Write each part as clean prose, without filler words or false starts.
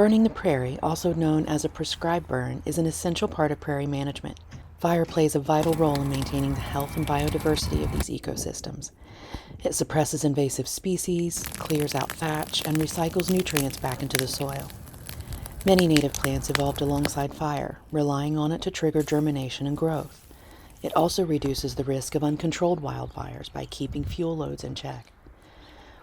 Burning the prairie, also known as a prescribed burn, is an essential part of prairie management. Fire plays a vital role in maintaining the health and biodiversity of these ecosystems. It suppresses invasive species, clears out thatch, and recycles nutrients back into the soil. Many native plants evolved alongside fire, relying on it to trigger germination and growth. It also reduces the risk of uncontrolled wildfires by keeping fuel loads in check.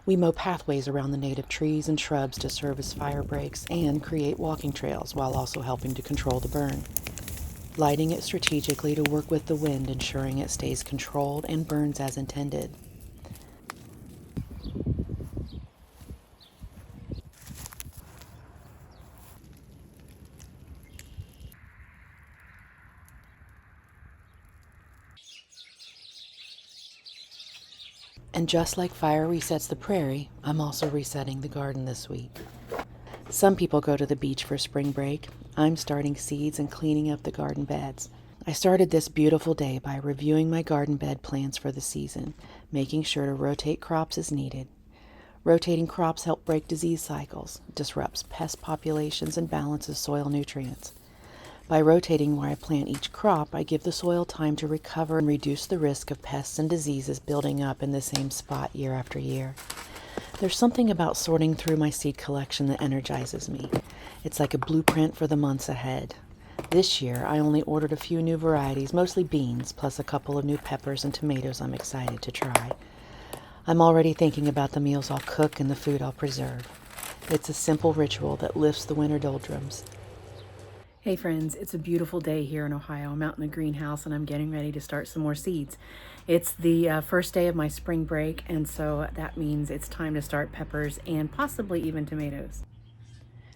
We mow pathways around the native trees and shrubs to serve as fire breaks and create walking trails while also helping to control the burn. Lighting it strategically to work with the wind, ensuring it stays controlled and burns as intended. And just like fire resets the prairie, I'm also resetting the garden this week. Some people go to the beach for spring break. I'm starting seeds and cleaning up the garden beds. I started this beautiful day by reviewing my garden bed plans for the season, making sure to rotate crops as needed. Rotating crops help break disease cycles, disrupts pest populations, and balances soil nutrients. By rotating where I plant each crop, I give the soil time to recover and reduce the risk of pests and diseases building up in the same spot year after year. There's something about sorting through my seed collection that energizes me. It's like a blueprint for the months ahead. This year, I only ordered a few new varieties, mostly beans, plus a couple of new peppers and tomatoes I'm excited to try. I'm already thinking about the meals I'll cook and the food I'll preserve. It's a simple ritual that lifts the winter doldrums. Hey friends, it's a beautiful day here in Ohio. I'm out in the greenhouse and I'm getting ready to start some more seeds. It's the first day of my spring break, and so that means it's time to start peppers and possibly even tomatoes.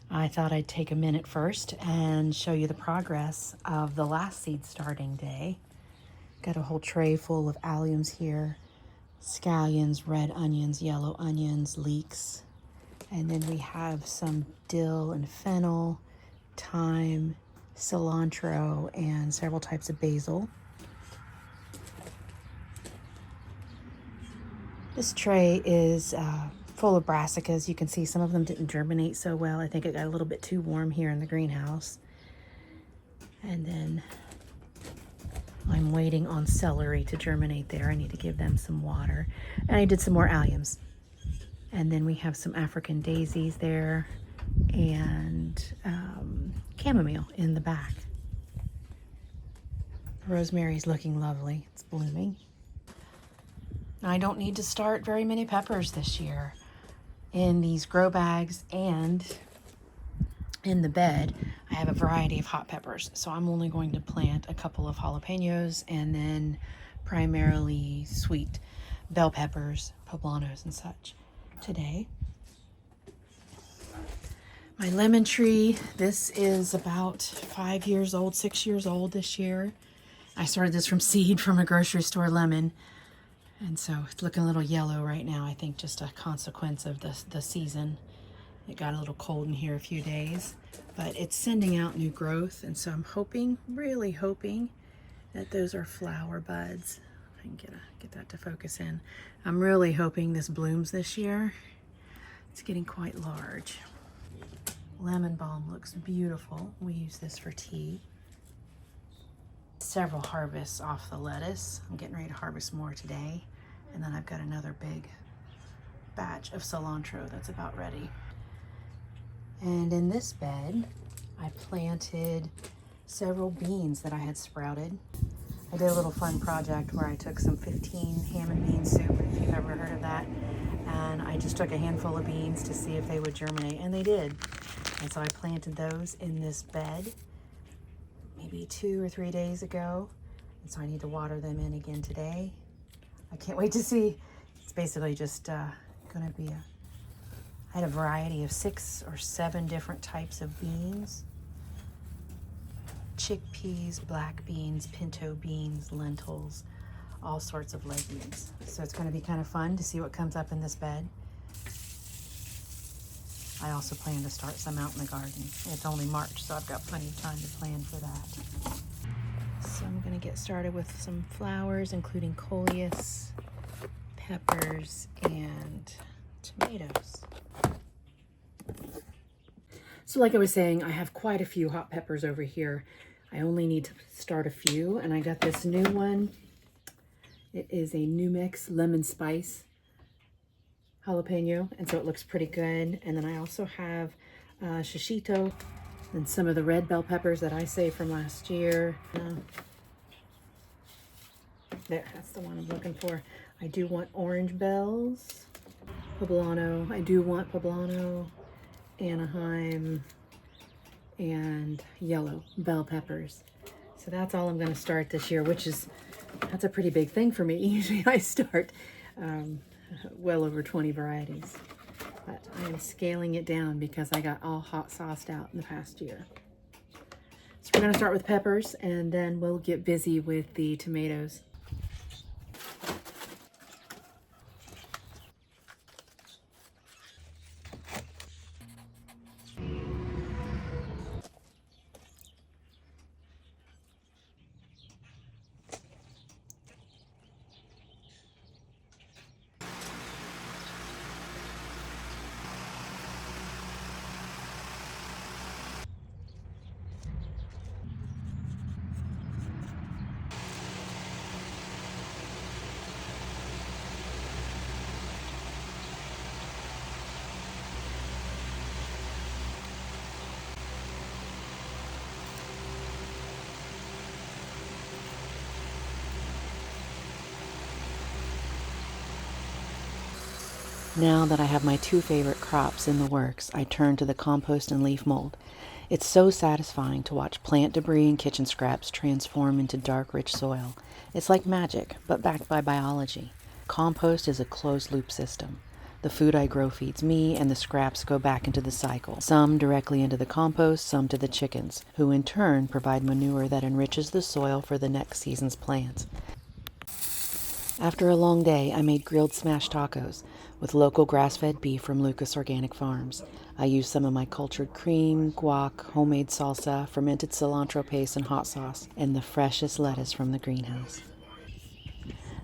I thought I'd take a minute first and show you the progress of the last seed starting day. Got a whole tray full of alliums here. Scallions, red onions, yellow onions, leeks. And then we have some dill and fennel, thyme, cilantro, and several types of basil. This tray is full of brassicas. You can see some of them didn't germinate so well. I think it got a little bit too warm here in the greenhouse. And then I'm waiting on celery to germinate there. I need to give them some water. And I did some more alliums. And then we have some African daisies there and chamomile in the back. Rosemary's looking lovely. It's blooming. I don't need to start very many peppers this year. In these grow bags and in the bed, I have a variety of hot peppers. So I'm only going to plant a couple of jalapenos and then primarily sweet bell peppers, poblanos, and such today. My lemon tree, this is about 5 years old, 6 years old this year. I started this from seed from a grocery store lemon. And so it's looking a little yellow right now. I think just a consequence of the season. It got a little cold in here a few days, but it's sending out new growth. And so I'm hoping, really hoping, that those are flower buds. If I can get that to focus in. I'm really hoping this blooms this year. It's getting quite large. Lemon balm looks beautiful. We use this for tea. Several harvests off the lettuce. I'm getting ready to harvest more today. And then I've got another big batch of cilantro that's about ready. And in this bed, I planted several beans that I had sprouted. I did a little fun project where I took some 15 ham and bean soup, if you've ever heard of that. And I just took a handful of beans to see if they would germinate, and they did. And so I planted those in this bed maybe 2 or 3 days ago. And so I need to water them in again today. I can't wait to see. It's basically just gonna be I had a variety of 6 or 7 different types of beans. Chickpeas, black beans, pinto beans, lentils, all sorts of legumes. So it's gonna be kind of fun to see what comes up in this bed. I also plan to start some out in the garden. It's only March, so I've got plenty of time to plan for that. So I'm gonna get started with some flowers, including coleus, peppers, and tomatoes. So like I was saying, I have quite a few hot peppers over here. I only need to start a few, and I got this new one. It is a New Mix lemon spice jalapeno, and so it looks pretty good. And then I also have shishito and some of the red bell peppers that I saved from last year. There, that's the one I'm looking for. I do want orange bells, poblano. I do want poblano, Anaheim, and yellow bell peppers. So that's all I'm going to start this year, that's a pretty big thing for me. Usually I start well over 20 varieties, but I am scaling it down because I got all hot sauced out in the past year. So we're going to start with peppers, and then we'll get busy with the tomatoes. Now that I have my two favorite crops in the works, I turn to the compost and leaf mold. It's so satisfying to watch plant debris and kitchen scraps transform into dark, rich soil. It's like magic, but backed by biology. Compost is a closed-loop system. The food I grow feeds me, and the scraps go back into the cycle. Some directly into the compost, some to the chickens, who in turn provide manure that enriches the soil for the next season's plants. After a long day, I made grilled smashed tacos with local grass-fed beef from Lucas Organic Farms. I used some of my cultured cream, guac, homemade salsa, fermented cilantro paste, and hot sauce, and the freshest lettuce from the greenhouse.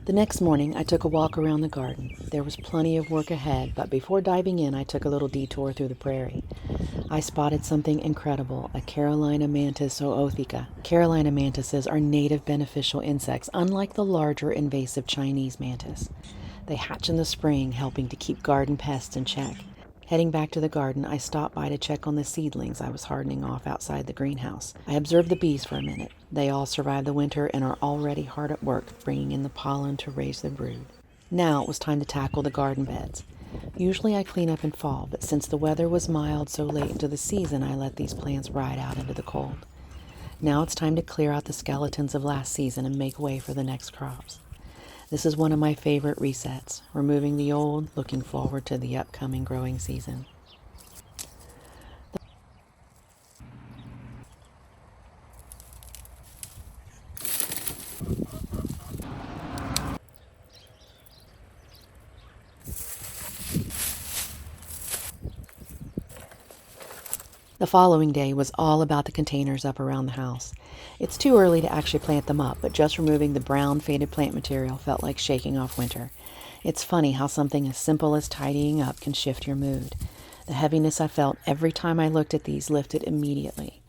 The next morning, I took a walk around the garden. There was plenty of work ahead, but before diving in, I took a little detour through the prairie. I spotted something incredible, a Carolina mantis ootheca. Carolina mantises are native beneficial insects, unlike the larger invasive Chinese mantis. They hatch in the spring, helping to keep garden pests in check. Heading back to the garden, I stopped by to check on the seedlings I was hardening off outside the greenhouse. I observed the bees for a minute. They all survived the winter and are already hard at work bringing in the pollen to raise their brood. Now it was time to tackle the garden beds. Usually I clean up in fall, but since the weather was mild so late into the season, I let these plants ride out into the cold. Now it's time to clear out the skeletons of last season and make way for the next crops. This is one of my favorite resets, removing the old, looking forward to the upcoming growing season. The following day was all about the containers up around the house. It's too early to actually plant them up, but just removing the brown faded plant material felt like shaking off winter. It's funny how something as simple as tidying up can shift your mood. The heaviness I felt every time I looked at these lifted immediately.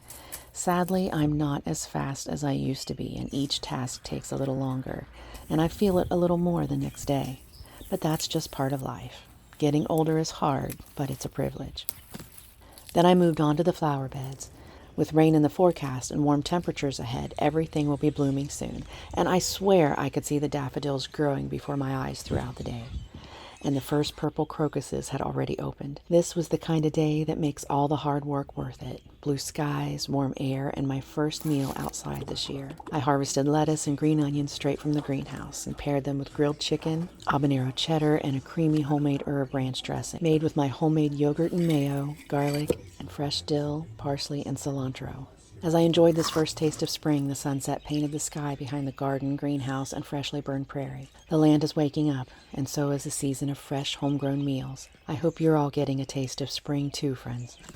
Sadly, I'm not as fast as I used to be, and each task takes a little longer, and I feel it a little more the next day. But that's just part of life. Getting older is hard, but it's a privilege. Then I moved on to the flower beds. With rain in the forecast and warm temperatures ahead, everything will be blooming soon, and I swear I could see the daffodils growing before my eyes throughout the day. And the first purple crocuses had already opened. This was the kind of day that makes all the hard work worth it. Blue skies, warm air, and my first meal outside this year. I harvested lettuce and green onions straight from the greenhouse and paired them with grilled chicken, habanero cheddar, and a creamy homemade herb ranch dressing made with my homemade yogurt and mayo, garlic, and fresh dill, parsley, and cilantro. As I enjoyed this first taste of spring, the sunset painted the sky behind the garden, greenhouse, and freshly burned prairie. The land is waking up, and so is the season of fresh, homegrown meals. I hope you're all getting a taste of spring too, friends.